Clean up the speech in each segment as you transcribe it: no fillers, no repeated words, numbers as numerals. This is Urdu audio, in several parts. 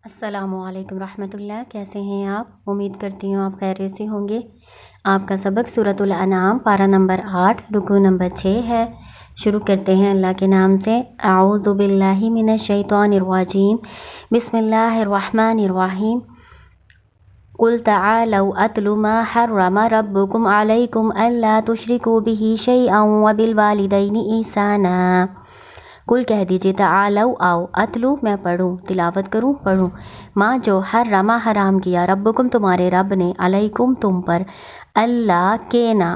السلام علیکم رحمۃ اللہ، کیسے ہیں آپ؟ امید کرتی ہوں آپ خیریت سے ہوں گے۔ آپ کا سبق سورۃ الانعام پارہ نمبر 8 رکوع نمبر 6 ہے۔ شروع کرتے ہیں اللہ کے نام سے۔ اعوذ باللہ من الشیطان الرجیم، بسم اللہ الرحمن الرحیم۔ قل تعالوا اتل ما حرم ربکم علیکم الا تشرکوا به شیئا وبالوالدین احسانا۔ کل کہہ دیجیے تعالو آؤ، اتلو میں پڑھوں، تلاوت کروں، پڑھوں، ماں جو حرما حرام کیا، ربکم تمہارے رب نے، علیکم تم پر، اللہ کے نا،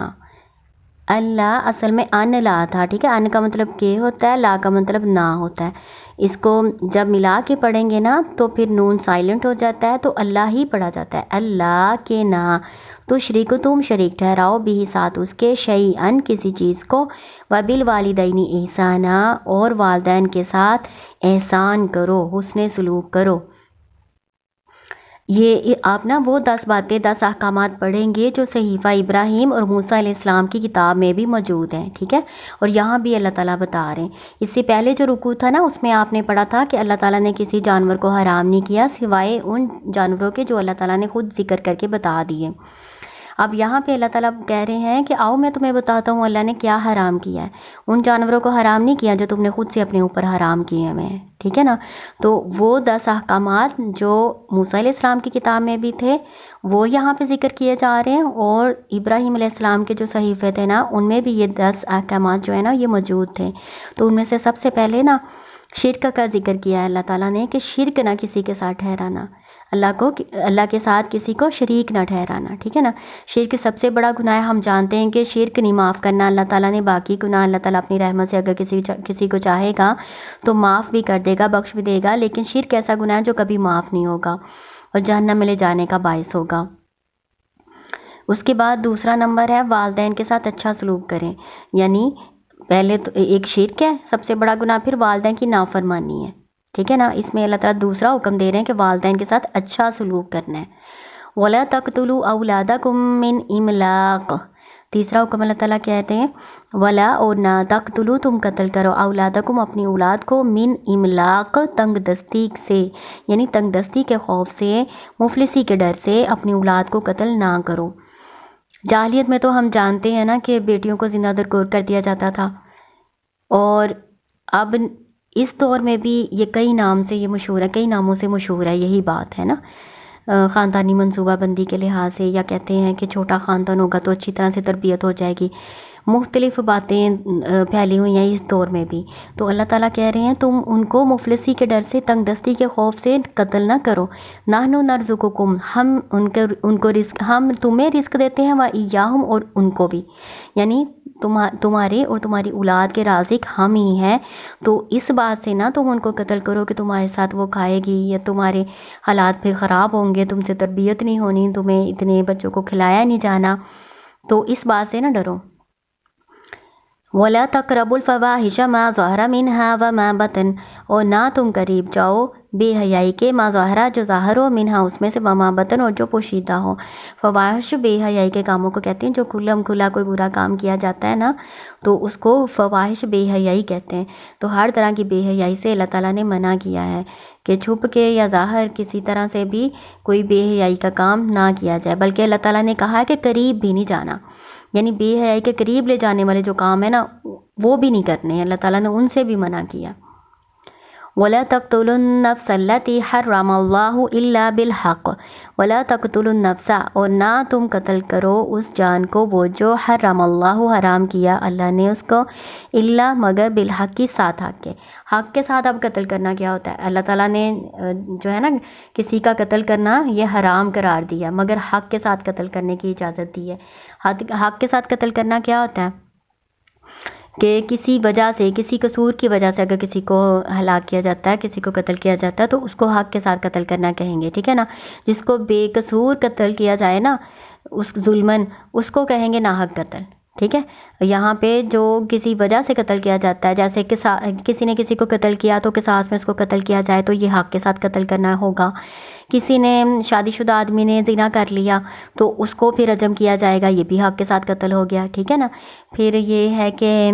اللہ اصل میں ان لا تھا، ٹھیک ہے، ان کا مطلب کے ہوتا ہے، لا کا مطلب نہ ہوتا ہے۔ اس کو جب ملا کے پڑھیں گے نا تو پھر نون سائلنٹ ہو جاتا ہے تو اللہ ہی پڑھا جاتا ہے، اللہ کے نا، تو شریک تم شریک ٹھہراؤ بھی ساتھ اس کے، شیئن کسی چیز کو، وبالوالدین احسانا اور والدین کے ساتھ احسان کرو، حسن سلوک کرو۔ یہ آپ نا وہ 10 باتیں 10 احکامات پڑھیں گے جو صحیفہ ابراہیم اور موسیٰ علیہ السلام کی کتاب میں بھی موجود ہیں، ٹھیک ہے، اور یہاں بھی اللہ تعالیٰ بتا رہے ہیں۔ اس سے پہلے جو رکوع تھا نا اس میں آپ نے پڑھا تھا کہ اللہ تعالیٰ نے کسی جانور کو حرام نہیں کیا سوائے ان جانوروں کے جو اللہ تعالیٰ نے خود ذکر کر کے بتا دیے۔ اب یہاں پہ اللہ تعالیٰ کہہ رہے ہیں کہ آؤ میں تمہیں بتاتا ہوں اللہ نے کیا حرام کیا ہے۔ ان جانوروں کو حرام نہیں کیا جو تم نے خود سے اپنے اوپر حرام کیے ہوئے ہیں، ٹھیک ہے نا۔ تو وہ 10 احکامات جو موسیٰ علیہ السلام کی کتاب میں بھی تھے وہ یہاں پہ ذکر کیے جا رہے ہیں، اور ابراہیم علیہ السلام کے جو صحیفے تھے نا ان میں بھی یہ 10 احکامات جو ہے نا یہ موجود تھے۔ تو ان میں سے سب سے پہلے نا شرک کا ذکر کیا ہے اللہ تعالیٰ نے کہ شرک نہ کسی کے ساتھ ٹھہرانا، اللہ کے ساتھ کسی کو شریک نہ ٹھہرانا، ٹھیک ہے نا۔ شرک سب سے بڑا گناہ ہے، ہم جانتے ہیں کہ شرک نہیں معاف کرنا اللہ تعالیٰ نے، باقی گناہ اللہ تعالیٰ اپنی رحمت سے اگر کسی کو چاہے گا تو معاف بھی کر دے گا، بخش بھی دے گا، لیکن شرک ایسا گناہ ہے جو کبھی معاف نہیں ہوگا اور جہنم میں لے جانے کا باعث ہوگا۔ اس کے بعد دوسرا نمبر ہے والدین کے ساتھ اچھا سلوک کریں، یعنی پہلے تو ایک شرک ہے سب سے بڑا گناہ، پھر والدین کی نافرمانی ہے، ٹھیک ہے نا۔ اس میں اللہ تعالیٰ دوسرا حکم دے رہے ہیں کہ والدین کے ساتھ اچھا سلوک کرنا ہے۔ وَلَا تَقْتُلُوا أَوْلَادَكُمْ مِنْ إِمْلَاقٍ، تیسرا حکم اللہ تعالیٰ کہتے ہیں وَلَا اور نہ، تقتلوا تم قتل کرو، اولادکم اپنی اولاد کو، من املاق تنگ دستی سے، یعنی تنگ دستی کے خوف سے، مفلسی کے ڈر سے اپنی اولاد کو قتل نہ کرو۔ جاہلیت میں تو ہم جانتے ہیں نا کہ بیٹیوں کو زندہ درگور کر دیا جاتا تھا، اور اب اس دور میں بھی یہ کئی نام سے یہ مشہور ہے، کئی ناموں سے مشہور ہے، یہی بات ہے نا، خاندانی منصوبہ بندی کے لحاظ سے، یا کہتے ہیں کہ چھوٹا خاندان ہوگا تو اچھی طرح سے تربیت ہو جائے گی، مختلف باتیں پھیلی ہوئی ہیں اس دور میں بھی۔ تو اللہ تعالیٰ کہہ رہے ہیں تم ان کو مفلسی کے ڈر سے، تنگ دستی کے خوف سے قتل نہ کرو۔ نحن نرزقکم، ہم ان کو رزق، ہم تمہیں رزق دیتے ہیں، وایاہم اور ان کو بھی، یعنی تمہارے اور تمہاری اولاد کے رازق ہم ہی ہیں۔ تو اس بات سے نہ تم ان کو قتل کرو کہ تمہارے ساتھ وہ کھائے گی یا تمہارے حالات پھر خراب ہوں گے، تم سے تربیت نہیں ہونی، تمہیں اتنے بچوں کو کھلایا نہیں جانا، تو اس بات سے نہ ڈرو۔ وَلَا تَقْرَبُوا الْفَوَاحِشَ مَا ظَهَرَ مِنْهَا وَمَا بَطَنَ، اور نہ تم قریب جاؤ بے حیائی کے، ما ظاہرہ جو ظاہر ہو، منہا اس میں سے، وما بطن اور جو پوشیدہ ہو۔ فواحش بے حیائی کے کاموں کو کہتے ہیں، جو کھلم کھلا کوئی برا کام کیا جاتا ہے نا تو اس کو فواحش بے حیائی کہتے ہیں۔ تو ہر طرح کی بے حیائی سے اللہ تعالیٰ نے منع کیا ہے کہ چھپ کے یا ظاہر کسی طرح سے بھی کوئی بے حیائی کا کام نہ کیا جائے، بلکہ اللہ تعالیٰ نے کہا ہے کہ قریب بھی نہیں جانا، یعنی بے حیائی کے قریب لے جانے والے جو کام ہے نا وہ بھی نہیں کرنے ہیں، اللہ تعالیٰ نے ان سے بھی منع کیا۔ وَلَا تَقْتُلُوا النَّفْسَ الَّتِي حَرَّمَ اللَّهُ إِلَّا بِالْحَقِّ، وَلَا تَقْتُلُوا النَّفْسَ اور نہ تم قتل کرو اس جان کو وہ جو حرم اللہ حرام کیا اللہ نے اس کو، الا مگر بالحق کی ساتھ حق کے۔ حق کے ساتھ اب قتل کرنا کیا ہوتا ہے؟ اللہ تعالیٰ نے جو ہے نا کسی کا قتل کرنا یہ حرام قرار دیا، مگر حق کے ساتھ قتل کرنے کی اجازت دی ہے۔ حق کے ساتھ قتل کرنا کیا ہوتا ہے کہ کسی وجہ سے، کسی قصور کی وجہ سے اگر کسی کو ہلاک کیا جاتا ہے، کسی کو قتل کیا جاتا ہے تو اس کو حق کے ساتھ قتل کرنا کہیں گے، ٹھیک ہے نا۔ جس کو بے قصور قتل کیا جائے نا اس ظلمن، اس کو کہیں گے ناحق قتل، ٹھیک ہے. یہاں پہ جو کسی وجہ سے قتل کیا جاتا ہے، جیسے کسی نے کسی کو قتل کیا تو قصاص میں اس کو قتل کیا جائے، تو یہ حق کے ساتھ قتل کرنا ہوگا. کسی نے شادی شدہ آدمی نے زنا کر لیا تو اس کو پھر رجم کیا جائے گا، یہ بھی حق کے ساتھ قتل ہو گیا. ٹھیک ہے نا. پھر یہ ہے کہ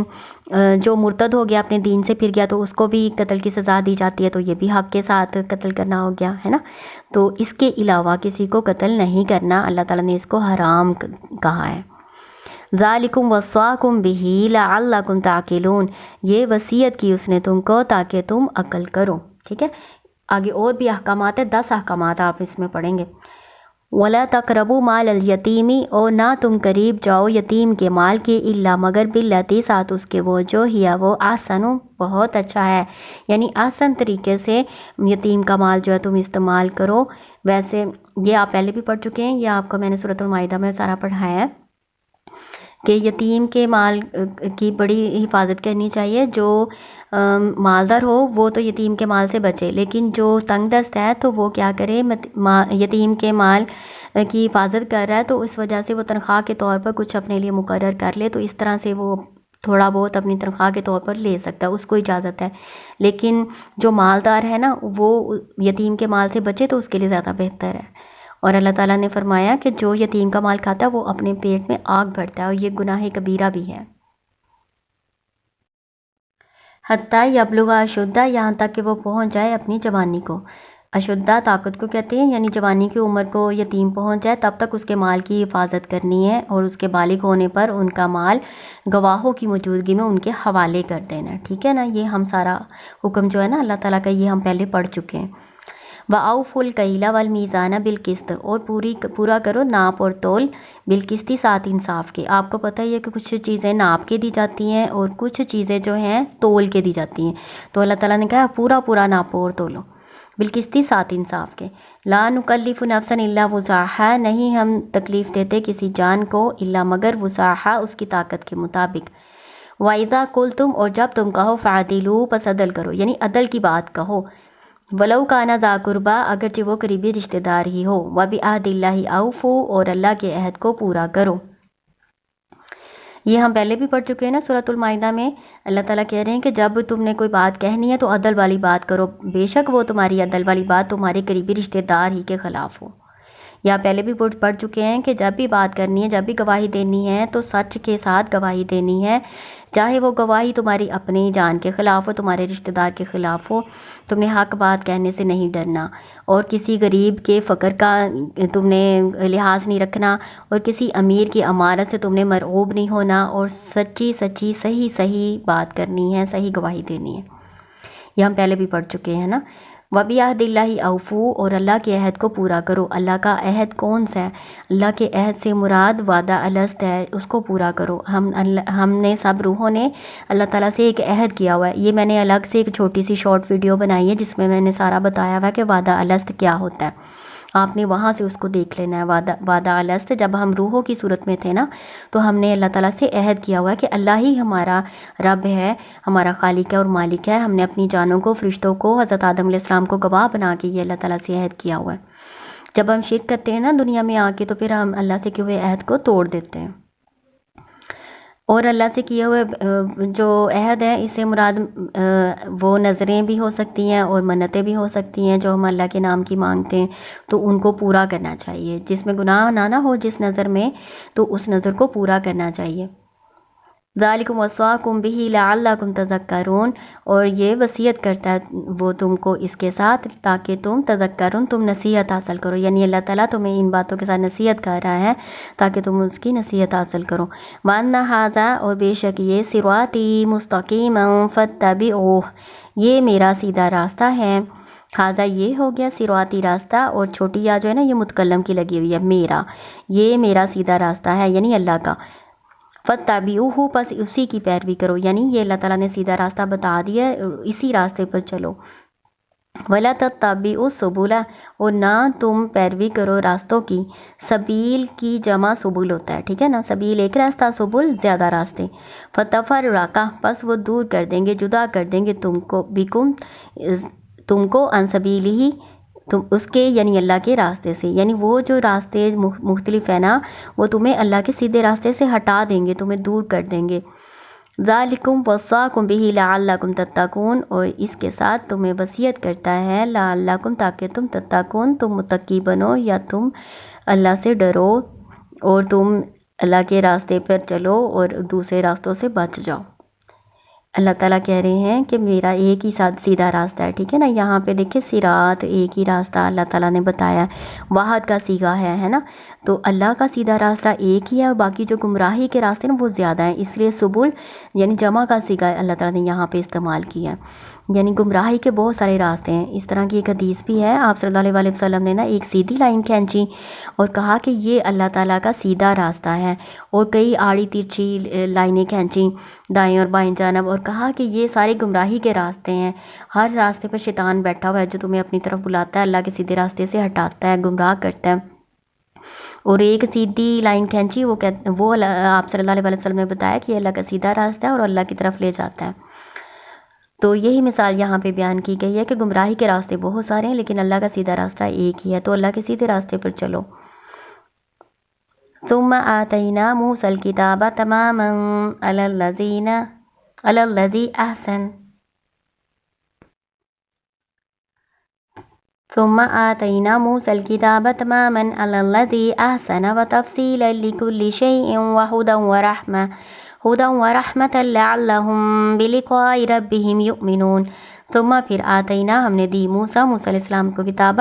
جو مرتد ہو گیا، اپنے دین سے پھر گیا، تو اس کو بھی قتل کی سزا دی جاتی ہے، تو یہ بھی حق کے ساتھ قتل کرنا ہو گیا ہے نا. تو اس کے علاوہ کسی کو قتل نہیں کرنا، اللہ تعالیٰ نے اس کو حرام کہا ہے. ذالکم وصاکم بہ لعلکم تعقلون، یہ وصیت کی اس نے تم کو تاکہ تم عقل کرو. ٹھیک ہے. آگے اور بھی احکامات ہیں، 10 احکامات آپ اس میں پڑھیں گے. وَلَا تَقْرَبُوا مَالَ الْيَتِيمِ، اور نہ تم قریب جاؤ یتیم کے مال کے، الا مگر باللتی، ساتھ اس کے وہ جو ہیا وہ احسن، بہت اچھا ہے، یعنی آسان طریقے سے یتیم کا مال جو ہے تم استعمال کرو. ویسے یہ آپ پہلے بھی پڑھ چکے ہیں، یہ آپ کو میں نے سورۃ المائدہ میں سارا پڑھایا ہے کہ یتیم کے مال کی بڑی حفاظت کرنی چاہیے. جو مالدار ہو وہ تو یتیم کے مال سے بچے، لیکن جو تنگ دست ہے تو وہ کیا کرے، یتیم کے مال کی حفاظت کر رہا ہے تو اس وجہ سے وہ تنخواہ کے طور پر کچھ اپنے لیے مقرر کر لے، تو اس طرح سے وہ تھوڑا بہت اپنی تنخواہ کے طور پر لے سکتا ہے، اس کو اجازت ہے. لیکن جو مالدار ہے نا وہ یتیم کے مال سے بچے تو اس کے لیے زیادہ بہتر ہے. اور اللہ تعالیٰ نے فرمایا کہ جو یتیم کا مال کھاتا ہے وہ اپنے پیٹ میں آگ بھرتا ہے، اور یہ گناہ کبیرہ بھی ہے. حتیٰ یبلغ اشدہ، یہاں تک کہ وہ پہنچ جائے اپنی جوانی کو. اشدہ طاقت کو کہتے ہیں، یعنی جوانی کی عمر کو یتیم پہنچ جائے تب تک اس کے مال کی حفاظت کرنی ہے، اور اس کے بالغ ہونے پر ان کا مال گواہوں کی موجودگی میں ان کے حوالے کر دینا. ٹھیک ہے نا. یہ ہم سارا حکم جو ہے نا اللہ تعالیٰ کا، یہ ہم پہلے پڑھ چکے ہیں. وَأَوْفُوا الْكَيْلَ وَالْمِيزَانَ بِالْقِسْطِ، اور پورا کرو ناپ اور تول، بالقسط، ساتھ انصاف کے. آپ کو پتہ ہی ہے کہ کچھ چیزیں ناپ کے دی جاتی ہیں اور کچھ چیزیں جو ہیں تول کے دی جاتی ہیں، تو اللہ تعالیٰ نے کہا پورا ناپو اور تولو، بالقسط، ساتھ انصاف کے. لا نکلف نفسا الا وسعها، نہیں ہم تکلیف دیتے کسی جان کو الا مگر وسعها، اس کی طاقت کے مطابق. وَإِذَا قُلْتُمْ، اور جب تم کہو، فَعْدِلُوا، پس عدل کرو، یعنی عدل کی بات کہو. وَلَوْ كَانَ ذَا قُرْبَىٰ، اگرچہ وہ قریبی رشتہ دار ہی ہو. وَبِعَهْدِ اللَّهِ أَوْفُوا، اور اللہ کے عہد کو پورا کرو. یہ ہم پہلے بھی پڑھ چکے ہیں نا سورۃ المائدہ میں. اللہ تعالیٰ کہہ رہے ہیں کہ جب تم نے کوئی بات کہنی ہے تو عدل والی بات کرو، بے شک وہ تمہاری عدل والی بات تمہارے قریبی رشتہ دار ہی کے خلاف ہو. یا پہلے بھی پڑھ چکے ہیں کہ جب بھی بات کرنی ہے، جب بھی گواہی دینی ہے تو سچ کے ساتھ گواہی دینی ہے، چاہے وہ گواہی تمہاری اپنی جان کے خلاف ہو، تمہارے رشتہ دار کے خلاف ہو. تم نے حق بات کہنے سے نہیں ڈرنا، اور کسی غریب کے فقر کا تم نے لحاظ نہیں رکھنا، اور کسی امیر کی امارت سے تم نے مرعوب نہیں ہونا، اور سچی صحیح بات کرنی ہے، صحیح گواہی دینی ہے. یہ ہم پہلے بھی پڑھ چکے ہیں نا. وَبِعَهْدِ اللَّهِ أَوْفُوا، اور اللہ کے عہد کو پورا کرو. اللہ کا عہد کون سا ہے؟ اللہ کے عہد سے مراد وعدہ الست ہے، اس کو پورا کرو. ہم نے سب روحوں نے اللہ تعالیٰ سے ایک عہد کیا ہوا ہے. یہ میں نے الگ سے ایک چھوٹی سی شارٹ ویڈیو بنائی ہے جس میں میں نے سارا بتایا ہوا ہے کہ وعدہ الست کیا ہوتا ہے. آپ نے وہاں سے اس کو دیکھ لینا ہے. وعدہ الست، جب ہم روحوں کی صورت میں تھے نا تو ہم نے اللہ تعالیٰ سے عہد کیا ہوا ہے کہ اللہ ہی ہمارا رب ہے، ہمارا خالق ہے اور مالک ہے. ہم نے اپنی جانوں کو، فرشتوں کو، حضرت آدم علیہ السلام کو گواہ بنا کے یہ اللہ تعالیٰ سے عہد کیا ہوا ہے. جب ہم شرک کرتے ہیں نا دنیا میں آ کے تو پھر ہم اللہ سے کیے ہوئے عہد کو توڑ دیتے ہیں. اور اللہ سے کیے ہوئے جو عہد ہے اس سے مراد وہ نظریں بھی ہو سکتی ہیں اور منتیں بھی ہو سکتی ہیں جو ہم اللہ کے نام کی مانگتے ہیں، تو ان کو پورا کرنا چاہیے. جس میں گناہ نہ ہو جس نظر میں، تو اس نظر کو پورا کرنا چاہیے. ذالکم وصاکم بہ لعلکم تذکرون، اور یہ وصیت کرتا ہے وہ تم کو اس کے ساتھ تاکہ تم تذکرون، تم نصیحت حاصل کرو. یعنی اللہ تعالیٰ تمہیں ان باتوں کے ساتھ نصیحت کر رہا ہے تاکہ تم اس کی نصیحت حاصل کرو. وَأَنَّ هَٰذَا، اور بے شک یہ صِرَاطِی مُسْتَقِیمًا فَاتَّبِعُوهُ، یہ میرا سیدھا راستہ ہے. ہاذا یہ ہو گیا صراطی راستہ، اور چھوٹی یا جو ہے نا یہ متکلم کی لگی ہوئی ہے، میرا، یہ میرا سیدھا راستہ ہے یعنی اللہ کا. فَاتَّبِعُوهُ، پس اسی کی پیروی کرو، یعنی یہ اللہ تعالیٰ نے سیدھا راستہ بتا دیا، اسی راستے پر چلو. وَلَا تَتَّبِعُوا السُّبُلَ، اور نہ تم پیروی کرو راستوں کی. سبیل کی جمع سبل ہوتا ہے، ٹھیک ہے نا. سبیل ایک راستہ، سبل زیادہ راستے. فَتَفَرَّقَ، پس وہ دور کر دیں گے، جدا کر دیں گے تم کو، بکم، تم کو، عن سبیلہ، تم اس کے یعنی اللہ کے راستے سے، یعنی وہ جو راستے مختلف ہیں نا وہ تمہیں اللہ کے سیدھے راستے سے ہٹا دیں گے، تمہیں دور کر دیں گے۔ ذالکم وصاکم بہ لعلکم تتقون، اور اس کے ساتھ تمہیں وصیت کرتا ہے لعلکم تاکہ تم تتقون، تم متقی بنو یا تم اللہ سے ڈرو اور تم اللہ کے راستے پر چلو اور دوسرے راستوں سے بچ جاؤ۔ اللہ تعالیٰ کہہ رہے ہیں کہ میرا ایک ہی ساتھ سیدھا راستہ ہے، ٹھیک ہے نا۔ یہاں پہ دیکھیں صراط ایک ہی راستہ اللہ تعالیٰ نے بتایا، واحد کا صیغہ ہے نا، تو اللہ کا سیدھا راستہ ایک ہی ہے اور باقی جو گمراہی کے راستے نا وہ زیادہ ہیں، اس لیے سبل یعنی جمع کا صیغہ اللہ تعالیٰ نے یہاں پہ استعمال کیا ہے، یعنی گمراہی کے بہت سارے راستے ہیں۔ اس طرح کی ایک حدیث بھی ہے، آپ صلی اللہ علیہ وسلم نے نا ایک سیدھی لائن کھینچی اور کہا کہ یہ اللہ تعالیٰ کا سیدھا راستہ ہے، اور کئی آڑی ترچھی لائنیں کھینچیں دائیں اور بائیں جانب اور کہا کہ یہ سارے گمراہی کے راستے ہیں، ہر راستے پر شیطان بیٹھا ہوا ہے جو تمہیں اپنی طرف بلاتا ہے، اللہ کے سیدھے راستے سے ہٹاتا ہے، گمراہ کرتا ہے۔ اور ایک سیدھی لائن کھینچی، وہ آپ صلی اللہ علیہ وسلم نے بتایا کہ یہ اللہ کا سیدھا راستہ ہے اور اللہ کی طرف لے جاتا ہے۔ تو یہی مثال یہاں پہ بیان کی گئی ہے کہ گمراہی کے راستے بہت سارے ہیں لیکن اللہ کا سیدھا راستہ ایک ہی ہے، تو اللہ کے سیدھے راستے پر چلو۔ ثم آتینا موسیٰ الکتاب تماما علی الذی احسن ثم آتینا موسیٰ الکتاب تماما علی الذی احسن وتفصیلا لکل شیء ہدی ورحمۃ لعلہم بلقاء ربہم یؤمنون۔ ثم پھر آتینا ہم نے دی موسیٰ علیہ السلام کو کتاب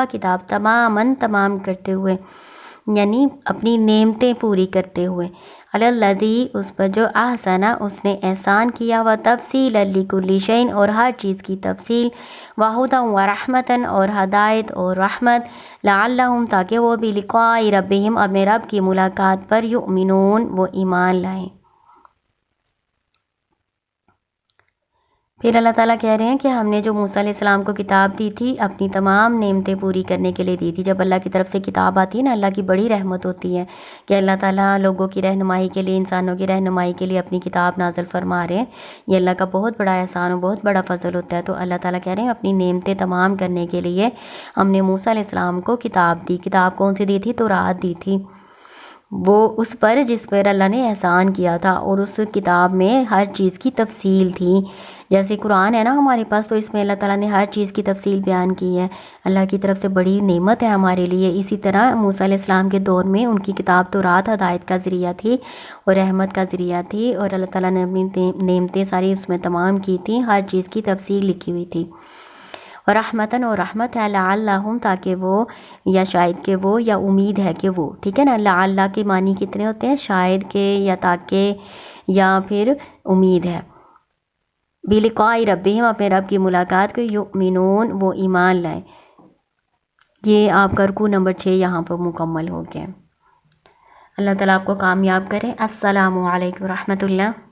تمام کرتے ہوئے، یعنی اپنی نعمتیں پوری کرتے ہوئے، علی الذی اس پر جو احسن اس نے احسان کیا، و تفصیلا لکل شیء اور ہر چیز کی تفصیل، وہدی ورحمۃ اور ہدایت اور رحمت، لعلہم تاکہ وہ بلقاء ربہم اپنے رب کی ملاقات پر یؤمنون وہ ایمان لائیں۔ پھر اللہ تعالیٰ کہہ رہے ہیں کہ ہم نے جو موسیٰ علیہ السلام کو کتاب دی تھی اپنی تمام نعمتیں پوری کرنے کے لیے دی تھی۔ جب اللہ کی طرف سے کتاب آتی ہے نا، اللہ کی بڑی رحمت ہوتی ہے کہ اللہ تعالیٰ لوگوں کی رہنمائی کے لیے، انسانوں کی رہنمائی کے لیے اپنی کتاب نازل فرما رہے ہیں، یہ اللہ کا بہت بڑا احسان اور بہت بڑا فضل ہوتا ہے۔ تو اللہ تعالیٰ کہہ رہے ہیں اپنی نعمتیں تمام کرنے کے لیے ہم نے موسیٰ علیہ السلام کو کتاب دی۔ کتاب کون سی دی تھی؟ تورات دی تھی، وہ اس پر جس پر اللہ نے احسان کیا تھا، اور اس کتاب میں ہر چیز کی تفصیل تھی۔ جیسے قرآن ہے نا ہمارے پاس، تو اس میں اللہ تعالیٰ نے ہر چیز کی تفصیل بیان کی ہے، اللہ کی طرف سے بڑی نعمت ہے ہمارے لیے۔ اسی طرح موسیٰ علیہ السلام کے دور میں ان کی کتاب تورات ہدایت کا ذریعہ تھی اور رحمت کا ذریعہ تھی، اور اللہ تعالیٰ نے اپنی نعمتیں ساری اس میں تمام کی تھیں، ہر چیز کی تفصیل لکھی ہوئی تھی۔ اور رحمتاً اور رحمت ہے، لعلہم تاکہ وہ، یا شاید کہ وہ، یا امید ہے کہ وہ، ٹھیک ہے نا۔ لعل کے معنی کتنے ہوتے ہیں؟ شاید کے، یا تاکہ، یا پھر امید ہے۔ بلقاء ربہم اپنے رب کی ملاقات کو، یؤمنون وہ ایمان لائیں۔ یہ آپ کا رکوع نمبر 6 یہاں پر مکمل ہو گیا۔ اللہ تعالیٰ آپ کو کامیاب کرے۔ السلام علیکم ورحمۃ اللہ۔